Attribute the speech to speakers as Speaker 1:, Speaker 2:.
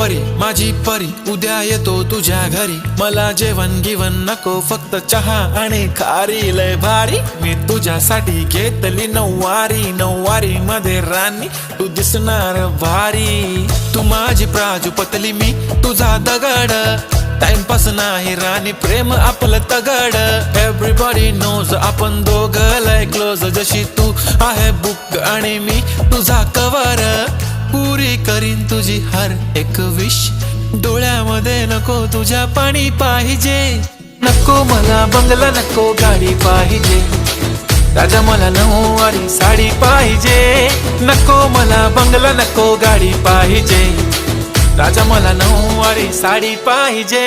Speaker 1: परी माझी परी उद्या येतो तुझ्या घरी, मला जेवण गिवण नको फक्त चहा आणि खारी, लय भारी मी तुझ्यासाठी घेतली नऊवारी, नऊवारी मध्ये राणी तू दिसणार भारी, तू माझी प्राजूपतली मी तुझा दगड, टाइमपास नाही राणी प्रेम आपलं तगड, एव्हरीबॉडी नोज आपण दोघं लय क्लोज, जशी तू आहे बुक आणि मी तुझा कवर, पुरी करीन तुझी हर एक विश, डोळ्यामध्ये नको तुझ्या पाणी पाहिजे, नको मला बंगला नको गाडी पाहिजे, राजा मला नऊवारी साडी पाहिजे, नको मला बंगला नको गाडी पाहिजे, राजा मला नऊवारी साडी पाहिजे।